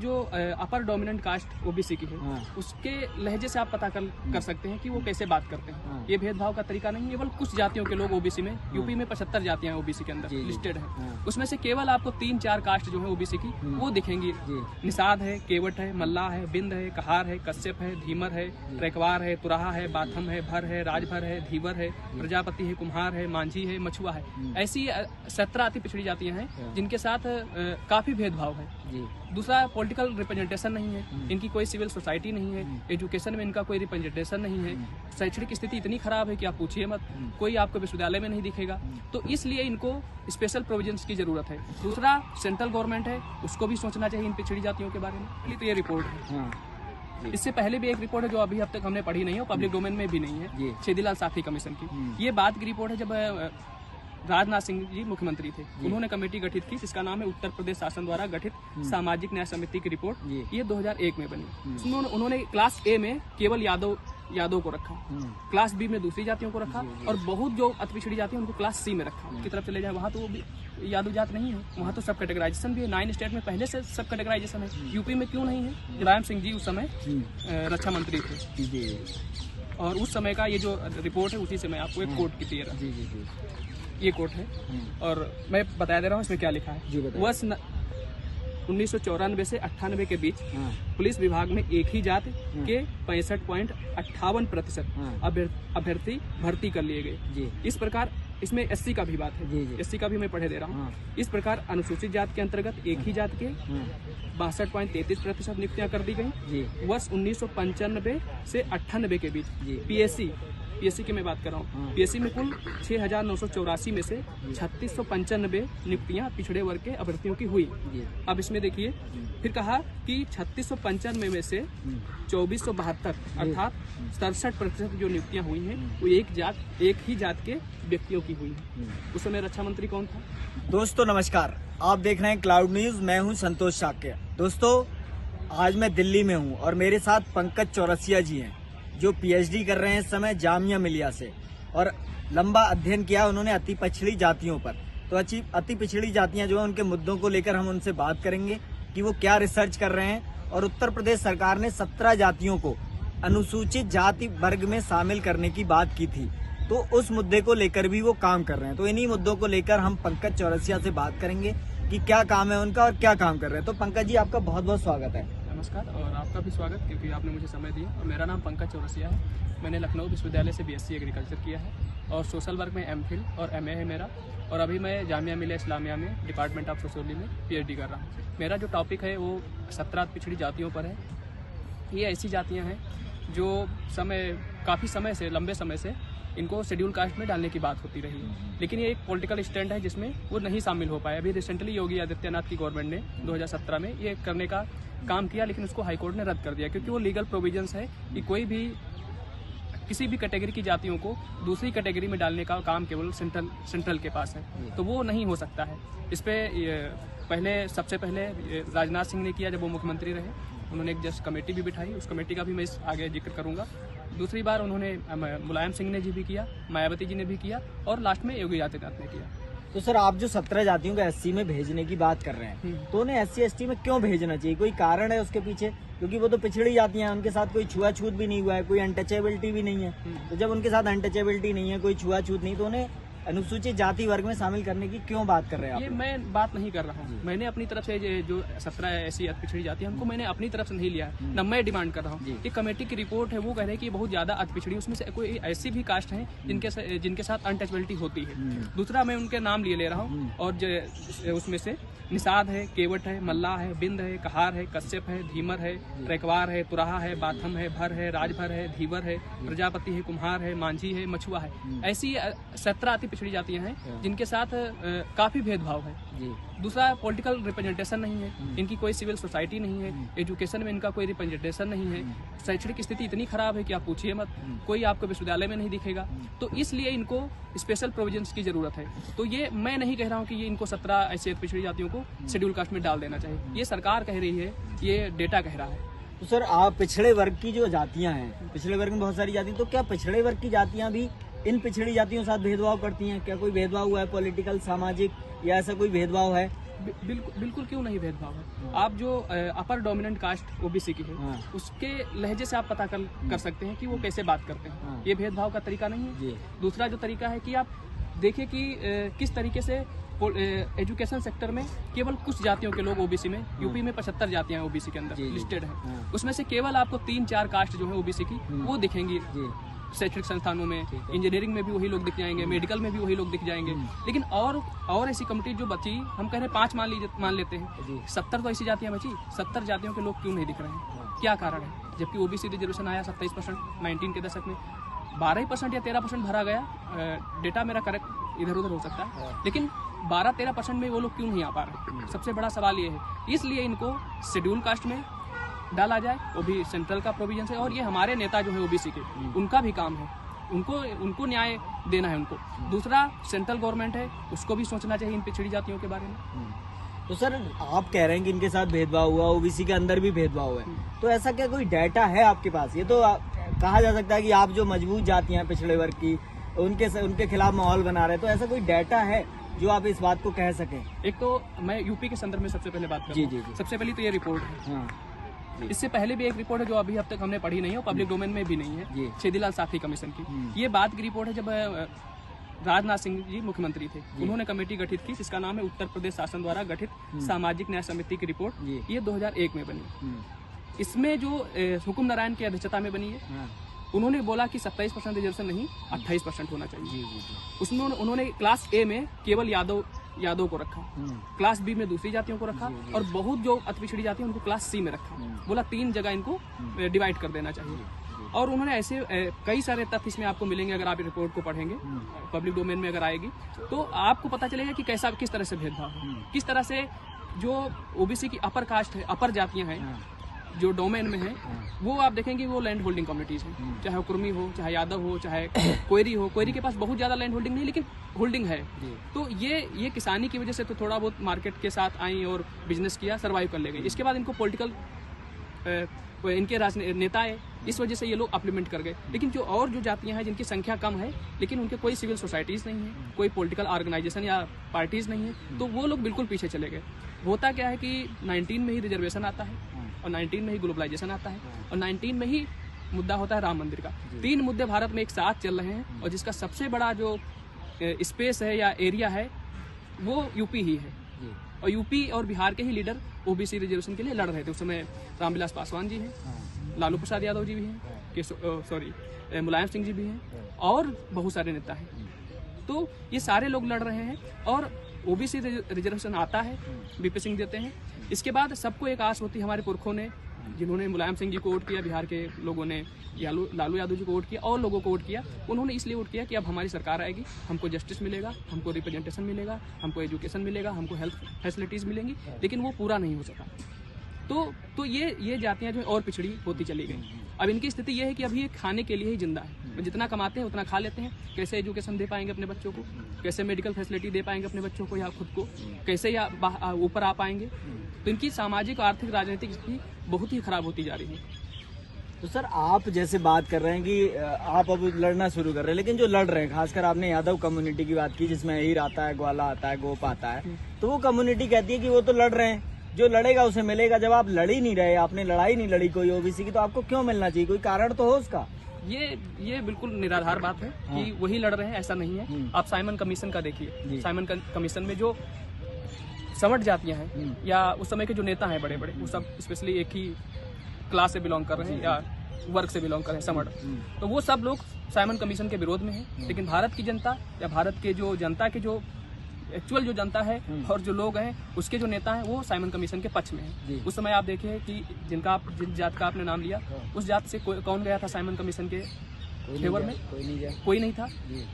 जो अपर dominant caste OBC की है, उसके लहजे से आप पता कर सकते हैं कि वो कैसे बात करते हैं। ये भेदभाव का तरीका नहीं है। केवल कुछ जातियों के लोग ओबीसी में, यूपी में 75 जातियां ओबीसी के अंदर लिस्टेड है। उसमें से केवल आपको 3-4 कास्ट जो है ओबीसी की वो दिखेंगी। निषाद है, केवट है, मल्लाह है, बिंद है, कहार है, कश्यप है, धीमर है, ट्रेकवार है, तुराहा है, बाथम है, भर है, राजभर है, धीवर है, प्रजापति है, कुम्हार है, मांझी है, मछुआ है। ऐसी 17 अति पिछड़ी जातियां हैं जिनके साथ काफी भेदभाव है। दूसरा, पॉलिटिकल रिप्रेजेंटेशन नहीं है, इनकी कोई सिविल सोसाइटी नहीं है, एजुकेशन में इनका कोई रिप्रेजेंटेशन नहीं है, शैक्षणिक स्थिति इतनी खराब है कि आप पूछिए मत, कोई आपको विश्वविद्यालय में नहीं दिखेगा। तो इसलिए इनको स्पेशल प्रोविजंस की जरूरत है। दूसरा, सेंट्रल गवर्नमेंट है, उसको भी सोचना चाहिए इन पिछड़ी जातियों के बारे में। तो ये रिपोर्ट है। इससे पहले भी एक रिपोर्ट है जो अभी अब तक हमने पढ़ी नहीं है, पब्लिक डोमेन में भी नहीं है, छेदीलाल साथी कमीशन की। ये बात की रिपोर्ट है जब राजनाथ सिंह जी मुख्यमंत्री थे, उन्होंने कमेटी गठित की जिसका नाम है उत्तर प्रदेश शासन द्वारा गठित सामाजिक न्याय समिति की रिपोर्ट। ये 2001 में बनी। उसमें उन्होंने क्लास ए में केवल यादव को रखा, क्लास बी में दूसरी जातियों को रखा, और बहुत जो अति पिछड़ी जाति है उनको क्लास सी में रखा। की तरफ चले जाए वहाँ तो वो भी यादव जात नहीं है, वहाँ तो सब कैटेगराइजेशन भी है। 9 स्टेट में पहले से सब कैटेगराइजेशन है, यूपी में क्यों नहीं है? मुलायम सिंह जी उस समय रक्षा मंत्री थे, और उस समय का ये जो रिपोर्ट है उसी से मैं आपको एक कोट की ये कोट है, और मैं बता दे रहा हूँ इसमें क्या लिखा है। वर्ष 1994 से 98 के बीच पुलिस विभाग में एक ही जाति के 65.58% अभ्यर्थी भर्ती कर लिए गए। इस प्रकार इसमें एससी का भी बात है, एससी का भी मैं पढ़े दे रहा हूँ। इस प्रकार अनुसूचित जाति के अंतर्गत एक ही जाति के 62.33% नियुक्तियां कर दी गई। वर्ष 1995 से 98 के बीच पीएससी की मैं बात कर रहा हूँ, पीएससी में कुल 6,984 में से 3695 नियुक्तियां पिछड़े वर्ग के अभ्यर्थियों की हुई। अब इसमें देखिए, फिर कहा कि 3695 में से 2472 अर्थात 67% जो नियुक्तियां हुई हैं वो एक ही जात के व्यक्तियों की हुई है। उस समय रक्षा मंत्री कौन था? दोस्तों नमस्कार, आप देख रहे हैं क्लाउड न्यूज। मैं हूं संतोष शाक्य। दोस्तों, आज मैं दिल्ली में हूं और मेरे साथ पंकज चौरसिया जी हैं जो पीएचडी कर रहे हैं इस समय जामिया मिलिया से, और लंबा अध्ययन किया उन्होंने अति पिछड़ी जातियों पर। तो अति पिछड़ी जातियां जो है उनके मुद्दों को लेकर हम उनसे बात करेंगे कि वो क्या रिसर्च कर रहे हैं। और उत्तर प्रदेश सरकार ने 17 जातियों को अनुसूचित जाति वर्ग में शामिल करने की बात की थी, तो उस मुद्दे को लेकर भी वो काम कर रहे हैं। तो इन्हीं मुद्दों को लेकर हम पंकज चौरसिया से बात करेंगे कि क्या काम है उनका और क्या काम कर रहे हैं। तो पंकज जी, आपका बहुत बहुत स्वागत है। नमस्कार, और आपका भी स्वागत, क्योंकि आपने मुझे समय दिया। और मेरा नाम पंकज चौरसिया है। मैंने लखनऊ विश्वविद्यालय से बीएससी एग्रीकल्चर किया है, और सोशल वर्क में एमफिल और एमए है मेरा। और अभी मैं जामिया मिलिया इस्लामिया में डिपार्टमेंट ऑफ सोशियोलॉजी में पीएचडी कर रहा हूँ। मेरा जो टॉपिक है वो 17 पिछड़ी जातियों पर है। ये ऐसी जातियाँ हैं जो काफ़ी समय से, लंबे समय से इनको शेड्यूल कास्ट में डालने की बात होती रही है, लेकिन ये एक पॉलिटिकल स्टैंड है जिसमें वो नहीं शामिल हो पाए। अभी रिसेंटली योगी आदित्यनाथ की गवर्नमेंट ने 2017 में ये करने का काम किया, लेकिन उसको हाईकोर्ट ने रद्द कर दिया, क्योंकि वो लीगल प्रोविजंस है कि कोई भी किसी भी कैटेगरी की जातियों को दूसरी कैटेगरी में डालने का काम केवल सेंट्रल के पास है, तो वो नहीं हो सकता है। इस पे सबसे पहले राजनाथ सिंह ने किया जब वो मुख्यमंत्री रहे, उन्होंने एक जस्ट कमेटी भी बिठाई, उस कमेटी का भी मैं आगे जिक्र करूंगा। दूसरी बार उन्होंने मुलायम सिंह ने जी भी किया, मायावती जी ने भी किया, और लास्ट में योगी आदित्यनाथ ने किया। तो सर, आप जो 17 जातियों को एससी में भेजने की बात कर रहे हैं, तो उन्हें एससी एसटी में क्यों भेजना चाहिए? कोई कारण है उसके पीछे? क्योंकि वो तो पिछड़ी जातियां हैं, उनके साथ कोई छुआछूत भी नहीं हुआ है, कोई अनटचेबिलिटी भी नहीं है। तो जब उनके साथ अनटचेबिलिटी नहीं है, कोई छुआछूत नहीं, तो उन्हें अनुसूचित जाति वर्ग में शामिल करने की क्यों बात कर रहे हैं आप? ये मैं बात नहीं कर रहा हूँ। मैंने अपनी तरफ से जो 17 ऐसी अति पिछड़ी जाति है उनको मैंने अपनी तरफ से नहीं लिया है, न मैं डिमांड कर रहा हूँ। ये कमेटी की रिपोर्ट है, वो कह रहे हैं कि बहुत ज्यादा अति पिछड़ी, उसमें से कोई ऐसी भी कास्ट है जिनके साथ अनटचेबिलिटी होती है। दूसरा, मैं उनके नाम ले रहा हूँ, और उसमें से निषाद है, केवट है, मल्लाह है, बिंद है, कहार है, कश्यप है, धीमर है, ट्रेकवार है, तुराहा है, बाथम है, भर है, राजभर है, धीवर है, प्रजापति है, कुम्हार है, मांझी है, मछुआ है। ऐसी 17 अति पिछड़ी जातियां हैं जिनके साथ काफी भेदभाव है। दूसरा, पॉलिटिकल रिप्रेजेंटेशन नहीं है, इनकी कोई सिविल सोसाइटी नहीं है, एजुकेशन में इनका कोई रिप्रेजेंटेशन नहीं है, शैक्षणिक स्थिति इतनी खराब है कि आप पूछिए मत, कोई आपको विश्वविद्यालय में नहीं दिखेगा। तो इसलिए इनको स्पेशल प्रोविजंस की जरूरत है। तो ये मैं नहीं कह रहा हूँ कि ये इनको 17 ऐसी पिछड़ी जातियों को शेड्यूल कास्ट में डाल देना चाहिए, ये सरकार कह रही है, ये डेटा कह रहा है। तो सर, आप पिछड़े वर्ग की जो जातियां हैं, पिछड़े वर्ग में बहुत सारी जातियां, तो क्या पिछड़े वर्ग की जातियां भी इन पिछड़ी जातियों के साथ भेदभाव करती हैं? क्या कोई भेदभाव हुआ है, पॉलिटिकल, सामाजिक, या ऐसा कोई भेदभाव है? बिल्कुल क्यों नहीं भेदभाव है। आप जो अपर डोमिनेंट कास्ट ओबीसी की है उसके लहजे से आप पता कर सकते हैं कि वो कैसे बात करते हैं। ये भेदभाव का तरीका नहीं है। दूसरा जो तरीका है कि आप देखिए कि किस तरीके से एजुकेशन सेक्टर में केवल कुछ जातियों के लोग ओबीसी में, यूपी में 75 जातियां ओबीसी के अंदर लिस्टेड हैं, उसमें से केवल आपको 3-4 कास्ट जो है ओबीसी की वो दिखेंगी शैक्षणिक संस्थानों में। इंजीनियरिंग में भी वही लोग दिख जाएंगे, मेडिकल में भी वही लोग दिख जाएंगे। लेकिन और ऐसी कम्युनिटी जो बची, हम कह रहे हैं 5 मान लेते हैं, 70 तो ऐसी जातियां बची, 70 जातियों के लोग क्यों नहीं दिख रहे हैं? क्या कारण है? जबकि ओबीसी रिजर्वेशन आया 27% 19 के दशक में, 12% या 13% भरा गया। डेटा मेरा करेक्ट इधर उधर हो सकता है, लेकिन 12-13% में वो लोग क्यों नहीं आ पा रहे? सबसे बड़ा सवाल ये है। इसलिए इनको शेड्यूल कास्ट में डाला जाए, वो भी सेंट्रल का प्रोविजन है। और ये हमारे नेता जो है ओबीसी के, उनका भी काम है, उनको न्याय देना है उनको। दूसरा, सेंट्रल गवर्नमेंट है, उसको भी सोचना चाहिए इन पिछड़ी जातियों के बारे में। तो सर, आप कह रहे हैं कि इनके साथ भेदभाव हुआ, ओबीसी के अंदर भी भेदभाव है, तो ऐसा क्या कोई डाटा है आपके पास? ये तो कहा जा सकता है कि आप जो मजबूत जातियां हैं पिछड़े वर्ग की, उनके खिलाफ माहौल बना रहे हैं, तो ऐसा कोई डाटा है जो आप इस बात को कह सकें? एक तो मैं यूपी के संदर्भ में सबसे पहले बात करूं। जी। सबसे पहले तो ये रिपोर्ट है। इससे पहले भी एक रिपोर्ट है जो अभी अब तक हमने पढ़ी नहीं है, पब्लिक डोमेन में भी नहीं है, छेदीलाल साथी कमीशन की। ये बात की रिपोर्ट है जब राजनाथ सिंह जी मुख्यमंत्री थे, उन्होंने कमेटी गठित की जिसका नाम है उत्तर प्रदेश शासन द्वारा गठित सामाजिक न्याय समिति की रिपोर्ट। ये 2001 में बनी। इसमें जो हुकुम नारायण की अध्यक्षता में बनी है, उन्होंने बोला कि 27% रिजर्वेशन नहीं, 28% होना चाहिए। उसमें उन्होंने क्लास ए में केवल यादव को रखा, क्लास बी में दूसरी जातियों को रखा, और बहुत जो अति पिछड़ी जाति है उनको क्लास सी में रखा। बोला 3 जगह इनको डिवाइड कर देना चाहिए। और उन्होंने ऐसे कई सारे तथ्य इसमें आपको मिलेंगे अगर आप रिपोर्ट को पढ़ेंगे, पब्लिक डोमेन में अगर आएगी तो आपको पता चलेगा कि किस तरह से भेदभाव है, किस तरह से जो ओबीसी की अपर कास्ट है, अपर जातियां हैं जो डोमेन में है, वो आप देखेंगे वो लैंड होल्डिंग कम्युनिटीज हैं, चाहे कुर्मी हो, चाहे यादव हो, चाहे कोयरी हो। कोयरी के पास बहुत ज्यादा लैंड होल्डिंग नहीं, लेकिन होल्डिंग है। तो ये किसानी की वजह से तो थोड़ा बहुत मार्केट के साथ आई और बिजनेस किया, सर्वाइव कर ले गई। इसके बाद इनको पॉलिटिकल इनके राजनेता है, इस वजह से ये लोग अप्लीमेंट कर गए। लेकिन जो जातियां हैं जिनकी संख्या कम है, लेकिन उनके कोई सिविल सोसाइटीज नहीं है, कोई पॉलिटिकल ऑर्गेनाइजेशन या पार्टीज नहीं है, तो वो लोग बिल्कुल पीछे चले गए। होता क्या है कि 19 में ही रिजर्वेशन आता है, और 19 में ही ग्लोबलाइजेशन आता है, और 19 में ही मुद्दा होता है राम मंदिर का। 3 मुद्दे भारत में एक साथ चल रहे हैं, और जिसका सबसे बड़ा जो स्पेस है या एरिया है वो यूपी ही है। और यूपी और बिहार के ही लीडर ओबीसी रिजर्वेशन के लिए लड़ रहे थे। उस समय रामविलास पासवान जी हैं, लालू प्रसाद यादव जी भी हैं, मुलायम सिंह जी भी हैं, और बहुत सारे नेता हैं। तो ये सारे लोग लड़ रहे हैं, और ओबीसी रिजर्वेशन आता है, बीपी सिंह देते हैं। इसके बाद सबको एक आस होती है, हमारे पुरखों ने, जिन्होंने मुलायम सिंह जी को वोट किया, बिहार के लोगों ने लालू यादव जी को वोट किया, और लोगों को वोट किया, उन्होंने इसलिए वोट किया कि अब हमारी सरकार आएगी, हमको जस्टिस मिलेगा, हमको रिप्रेजेंटेशन मिलेगा, हमको एजुकेशन मिलेगा, हमको हेल्थ फैसिलिटीज़ मिलेंगी। लेकिन वो पूरा नहीं हो सका। तो ये जातियाँ जो और पिछड़ी होती चली गई। अब इनकी स्थिति ये है कि अभी ये खाने के लिए ही जिंदा है, जितना कमाते हैं उतना खा लेते हैं। कैसे एजुकेशन दे पाएंगे अपने बच्चों को, कैसे मेडिकल फैसिलिटी दे पाएंगे अपने बच्चों को या खुद को, कैसे या ऊपर आ पाएंगे। तो इनकी सामाजिक, आर्थिक, राजनीतिक स्थिति बहुत ही खराब होती जा रही है। तो सर, आप जैसे बात कर रहे हैं कि आप अब लड़ना शुरू कर रहे हैं, लेकिन जो लड़ रहे हैं, खासकर आपने यादव कम्युनिटी की बात की, जिसमें हीर आता है, ग्वाला आता है, गोप आता है, तो वो कम्युनिटी कहती है कि वो तो लड़ रहे हैं, जो लड़ेगा उसे मिलेगा। जब आप लड़ ही नहीं रहे, आपने लड़ाई नहीं लड़ी कोई ओबीसी की, तो आपको क्यों मिलना चाहिए? कोई कारण तो हो उसका। ये बिल्कुल निराधार बात है कि वही लड़ रहे हैं, ऐसा नहीं है। आप साइमन कमीशन का देखिए, साइमन कमीशन में जो समट जातियां हैं या उस समय के जो नेता हैं बड़े बड़े, वो सब स्पेशली एक ही क्लास से बिलोंग कर रहे हैं या वर्ग से बिलोंग कर रहे हैं, समट। तो वो सब लोग साइमन कमीशन के विरोध में हैं। लेकिन भारत की जनता या भारत के जो जनता के जो एक्चुअल जो जनता है और जो लोग हैं, उसके जो नेता हैं, वो साइमन कमीशन के पक्ष में है। उस समय आप देखिए कि जिन जात का आपने नाम लिया, उस जात से कौन गया था साइमन कमीशन के फेवर में? कोई नहीं था।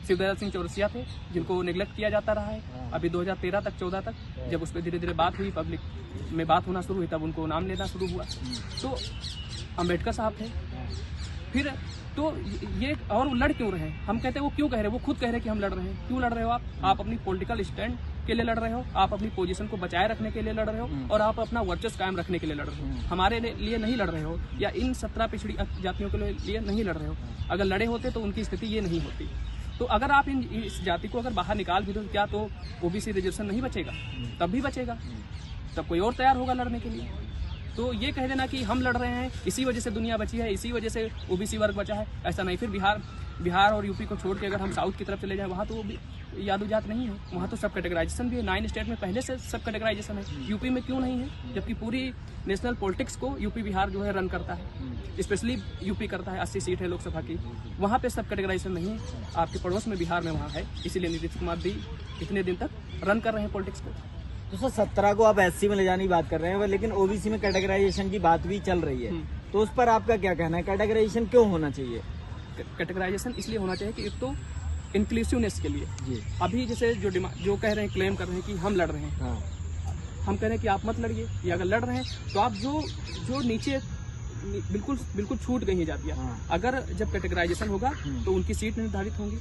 शिवदयाल सिंह चौरसिया थे, जिनको नेग्लेक्ट किया जाता रहा है। अभी 2013 तक 14 तक जब उस पर धीरे धीरे बात हुई, पब्लिक में बात होना शुरू हुई, तब उनको नाम लेना शुरू हुआ। तो अम्बेडकर साहब थे। फिर तो ये, और वो लड़ क्यों रहे हैं? हम कहते हैं वो क्यों कह रहे हैं, वो खुद कह रहे हैं कि हम लड़ रहे हैं। क्यों लड़ रहे हो आप अपनी पॉलिटिकल स्टैंड के लिए लड़ रहे हो, आप अपनी पोजीशन को बचाए रखने के लिए लड़ रहे हो, और आप अपना वर्चस्व कायम रखने के लिए लड़ रहे हो। हमारे लिए नहीं लड़ रहे हो, या इन 17 पिछड़ी जातियों के लिए नहीं लड़ रहे हो। अगर लड़े होते तो उनकी स्थिति ये नहीं होती। तो अगर आप इस जाति को अगर बाहर निकाल भी दो, क्या तो ओबीसी रिजर्वेशन नहीं बचेगा? तब भी बचेगा, तब कोई और तैयार होगा लड़ने के लिए। तो ये कह देना कि हम लड़ रहे हैं, इसी वजह से दुनिया बची है, इसी वजह से ओबीसी वर्ग बचा है, ऐसा नहीं। फिर बिहार और यूपी को छोड़ के अगर हम साउथ की तरफ चले जाएं, वहाँ तो यादव जात नहीं है, वहाँ तो सब कैटेगराइजेशन भी है। 9 स्टेट में पहले से सब कैटेगराइजेशन है, यूपी में क्यों नहीं है? जबकि पूरी नेशनल पॉलिटिक्स को यूपी बिहार जो है रन करता है, स्पेशली यूपी करता है। 80 सीट है लोकसभा की, वहाँ पे सब कैटेगराइजेशन नहीं है। आपके पड़ोस में बिहार में वहाँ है, इसीलिए नीतीश कुमार भी इतने दिन तक रन कर रहे हैं पॉलिटिक्स को। तो सर 17 को आप एससी में ले जाने की बात कर रहे हैं, लेकिन ओबीसी में कैटेगराइजेशन की बात भी चल रही है, तो उस पर आपका क्या कहना है? कैटेगराइजेशन क्यों होना चाहिए? कैटेगराइजेशन इसलिए होना चाहिए कि एक तो इंक्लूसिवनेस के लिए जी। अभी जैसे जो कह रहे हैं, क्लेम कर रहे हैं कि हम लड़ रहे हैं, हम कह रहे हैं कि आप मत लड़िए, या अगर लड़ रहे हैं तो आप जो नीचे बिल्कुल छूट गई हैं जातियाँ, अगर जब कैटेगराइजेशन होगा तो उनकी सीट निर्धारित होंगी।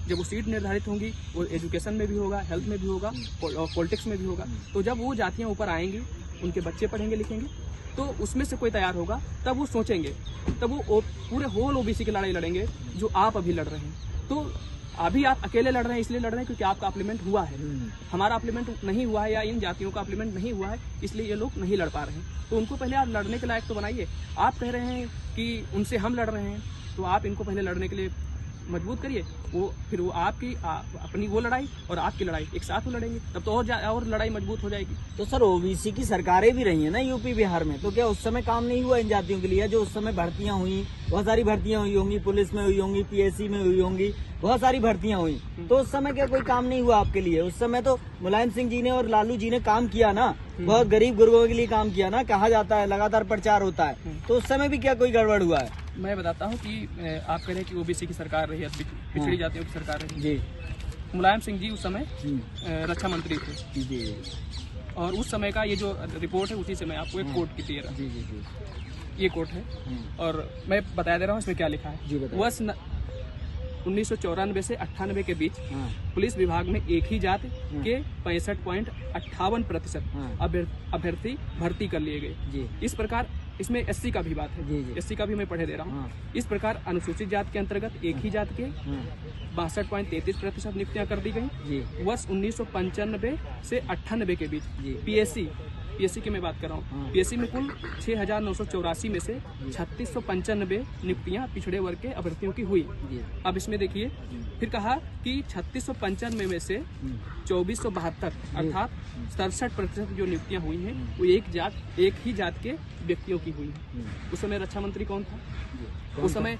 जब वो सीट निर्धारित होंगी, वो एजुकेशन में भी होगा, हेल्थ में भी होगा, पॉलिटिक्स में भी होगा, तो जब वो जातियाँ ऊपर आएंगी, उनके बच्चे पढ़ेंगे लिखेंगे, तो उसमें से कोई तैयार होगा, तब वो सोचेंगे, तब वो पूरे होल ओबीसी की लड़ाई लड़ेंगे जो आप अभी लड़ रहे हैं। तो अभी आप अकेले लड़ रहे हैं, इसलिए लड़ रहे हैं क्योंकि आपका अप्लीमेंट हुआ है, हमारा अप्लीमेंट नहीं हुआ है, या इन जातियों का अप्लीमेंट नहीं हुआ है, इसलिए ये लोग नहीं लड़ पा रहे हैं। तो उनको पहले आप लड़ने के लायक तो बनाइए। आप कह रहे हैं कि उनसे हम लड़ रहे हैं, तो आप इनको पहले लड़ने के लिए मजबूत करिए, फिर वो आपकी अपनी वो लड़ाई और आपकी लड़ाई एक साथ वो लड़ेंगे, तब तो और लड़ाई मजबूत हो जाएगी। तो सर ओबीसी की सरकारें भी रही है ना यूपी बिहार में, तो क्या उस समय काम नहीं हुआ इन जातियों के लिए? जो उस समय भर्तियां हुई, बहुत सारी भर्तियां हुई होंगी, पुलिस में हुई होंगी, पीएससी में हुई होंगी, बहुत सारी भर्तियां हुई, तो उस समय क्या कोई काम नहीं हुआ आपके लिए? उस समय तो मुलायम सिंह जी ने और लालू जी ने काम किया ना, बहुत गरीब गुरबों के लिए काम किया ना, कहा जाता है, लगातार प्रचार होता है, तो उस समय भी क्या कोई गड़बड़ हुआ है? मैं बताता हूँ कि आप कह रहे हैं कि ओबीसी की सरकार रही है, पिछड़ी जातियों की सरकार रही जी। मुलायम सिंह जी उस समय रक्षा मंत्री थे जी, और उस समय का ये जो रिपोर्ट है उसी से मैं आपको एक कोट की दे रहा हूँ। ये कोट है और मैं बता दे रहा हूँ इसमें क्या लिखा है। वर्ष 1994 से 98 के बीच पुलिस विभाग में एक ही जात के 65.58% अभ्यर्थी भर्ती कर लिए गए। इस प्रकार इसमें एससी का भी बात है, एससी का भी मैं पढ़े दे रहा हूँ। इस प्रकार अनुसूचित जात के अंतर्गत एक ही जात के 62.33% नियुक्तियां कर दी गई। वर्ष 1995 से 98 के बीच पीएससी की मैं बात कर रहा हूँ, पीएससी में कुल 6,984 में से 3695 नियुक्तियां पिछड़े वर्ग के अभ्यर्थियों की हुई। अब इसमें देखिए फिर कहा कि 3695 में से 2472 अर्थात 67% जो नियुक्तियां हुई हैं वो एक ही जात के व्यक्तियों की हुई है। उस समय रक्षा मंत्री कौन था? उस समय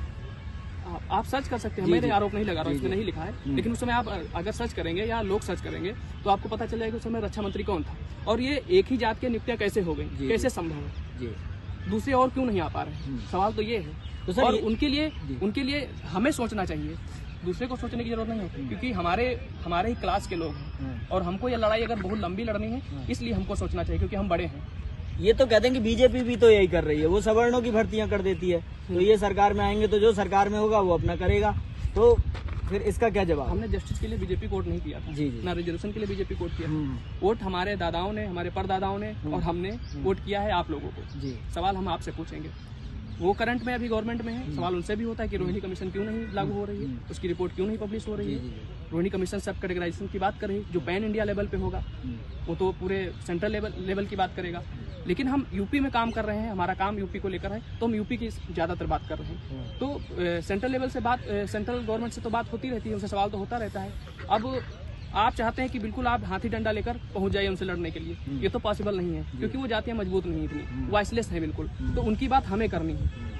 आप सर्च कर सकते हैं, मैंने आरोप नहीं लगा रहा हूँ, इसमें नहीं लिखा है, लेकिन उस समय आप अगर सर्च करेंगे या लोग सर्च करेंगे तो आपको पता चल जाएगा उस समय रक्षा मंत्री कौन था और ये एक ही जात के नियुक्तियां कैसे हो गई, कैसे संभव है, दूसरे और क्यों नहीं आ पा रहे? सवाल तो ये है। तो सर और उनके लिए हमें सोचना चाहिए, दूसरे को सोचने की जरूरत नहीं है, क्योंकि हमारे ही क्लास के लोग हैं और हमको ये लड़ाई अगर बहुत लंबी लड़नी है इसलिए हमको सोचना चाहिए क्योंकि हम बड़े हैं। ये तो कहते हैं कि बीजेपी भी तो यही कर रही है, वो सवर्णों की भर्तियां कर देती है, तो ये सरकार में आएंगे तो जो सरकार में होगा वो अपना करेगा, तो फिर इसका क्या जवाब? हमने जस्टिस के लिए बीजेपी वोट नहीं किया था, ना रिजर्वेशन के लिए बीजेपी वोट किया। वोट हमारे दादाओं ने, हमारे परदादाओं ने और हमने वोट किया है आप लोगों को। सवाल हम आपसे पूछेंगे, वो करंट में अभी गवर्नमेंट में है, सवाल उनसे भी होता है कि रोहिणी कमीशन क्यों नहीं लागू हो रही है, उसकी रिपोर्ट क्यों नहीं पब्लिश हो रही है। रोहिणी कमीशन सब कैटेगराइजेशन की बात कर रही है जो पैन इंडिया लेवल पे होगा, वो तो पूरे सेंट्रल लेवल की बात करेगा, लेकिन हम यूपी में काम कर रहे हैं, हमारा काम यूपी को लेकर है तो हम यूपी की ज्यादातर बात कर रहे हैं। तो सेंट्रल लेवल से बात, सेंट्रल गवर्नमेंट से तो बात होती रहती है, उनसे सवाल तो होता रहता है। अब आप चाहते हैं कि बिल्कुल आप हाथी डंडा लेकर पहुंच जाइए उनसे लड़ने के लिए, ये तो पॉसिबल नहीं है क्योंकि वो जातियां मजबूत नहीं इतनी, वाइसलेस है बिल्कुल, तो उनकी बात हमें करनी है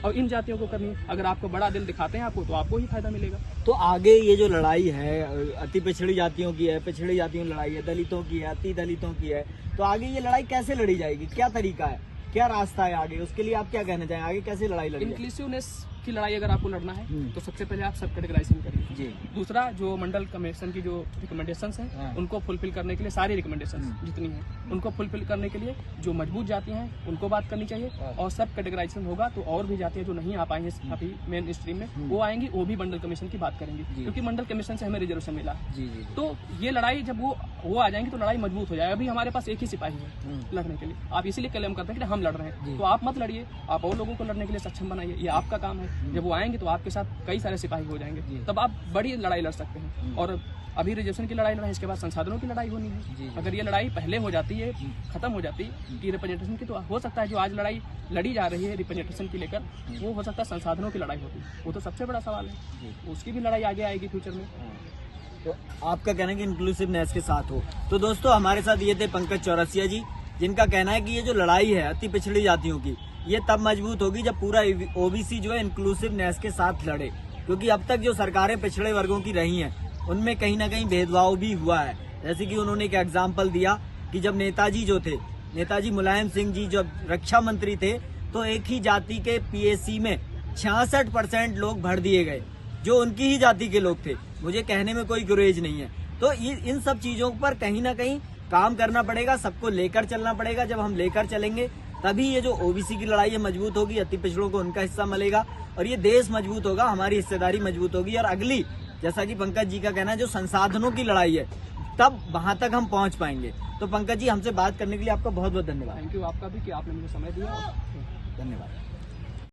और इन जातियों को करनी है। अगर आपको बड़ा दिल दिखाते हैं आपको तो आपको ही फायदा मिलेगा। तो आगे ये जो लड़ाई है अति पिछड़ी जातियों की है, पिछड़ी जातियों की लड़ाई है, दलितों की है, अति दलितों की है, तो आगे ये लड़ाई कैसे लड़ी जाएगी? क्या तरीका है, क्या रास्ता है आगे? उसके लिए आप क्या कहना चाहेंगे, आगे कैसे लड़ाई लड़ी? इंक्लूसिवनेस की लड़ाई अगर आपको लड़ना है तो सबसे पहले आप सब कैटेगराइजेशन करिए। दूसरा जो मंडल कमीशन की जो रिकमेंडेशंस हैं उनको फुलफिल करने के लिए, सारी रिकमेंडेशंस जितनी हैं उनको फुलफिल करने के लिए जो मजबूत जातियां हैं उनको बात करनी चाहिए और सब कैटेगराइजेशन होगा तो और भी जातियां जो नहीं आ पाई हैं अभी मेन स्ट्रीम में वो आएंगी, वो भी मंडल कमीशन की बात करेंगी क्योंकि मंडल कमीशन से हमें रिजर्वेशन मिला है। तो ये लड़ाई जब वो आ जाएंगी तो लड़ाई मजबूत हो जाएगी। अभी हमारे पास एक ही सिपाही है लड़ने के लिए, आप इसीलिए क्लेम करते हैं कि हम लड़ रहे हैं, तो आप मत लड़िए, आप और लोगों को लड़ने के लिए सक्षम बनाइए, ये आपका काम है। जब वो आएंगे तो आपके साथ कई सारे सिपाही हो जाएंगे, तब आप बड़ी लड़ाई लड़ सकते हैं। और अभी रिजर्वेशन की लड़ाई लड़ा है, इसके बाद संसाधनों की लड़ाई होनी है। अगर ये लड़ाई पहले हो जाती है, खत्म हो जाती कि रिप्रेजेंटेशन की, तो हो सकता है जो आज लड़ाई लड़ी जा रही है रिप्रेजेंटेशन की लेकर, वो हो सकता है संसाधनों की लड़ाई होती, वो तो सबसे बड़ा सवाल है, उसकी भी लड़ाई आगे आएगी फ्यूचर में। तो आपका कहना है कि इंक्लूसिवनेस के साथ हो। तो दोस्तों हमारे साथ ये थे पंकज चौरसिया जी, जिनका कहना है कि ये जो लड़ाई है अति पिछड़ी जातियों की, ये तब मजबूत होगी जब पूरा ओबीसी जो है इंक्लूसिवनेस के साथ लड़े, क्योंकि अब तक जो सरकारें पिछड़े वर्गों की रही हैं उनमें कहीं ना कहीं भेदभाव भी हुआ है। जैसे कि उन्होंने एक एग्जाम्पल दिया कि जब नेताजी जो थे, नेताजी मुलायम सिंह जी जब रक्षा मंत्री थे, तो एक ही जाति के पीएससी में 66% लोग भर दिए गए जो उनकी ही जाति के लोग थे। मुझे कहने में कोई गुरेज नहीं है। तो इन सब चीजों पर कहीं ना कहीं काम करना पड़ेगा, सबको लेकर चलना पड़ेगा। जब हम लेकर चलेंगे तभी ये जो ओबीसी की लड़ाई है मजबूत होगी, अति पिछड़ों को उनका हिस्सा मिलेगा और ये देश मजबूत होगा, हमारी हिस्सेदारी मजबूत होगी। और अगली, जैसा कि पंकज जी का कहना है, जो संसाधनों की लड़ाई है, तब वहां तक हम पहुंच पाएंगे। तो पंकज जी, हमसे बात करने के लिए आपका बहुत बहुत धन्यवाद। थैंक यू आपका भी कि आपने मुझे समय दिया। धन्यवाद।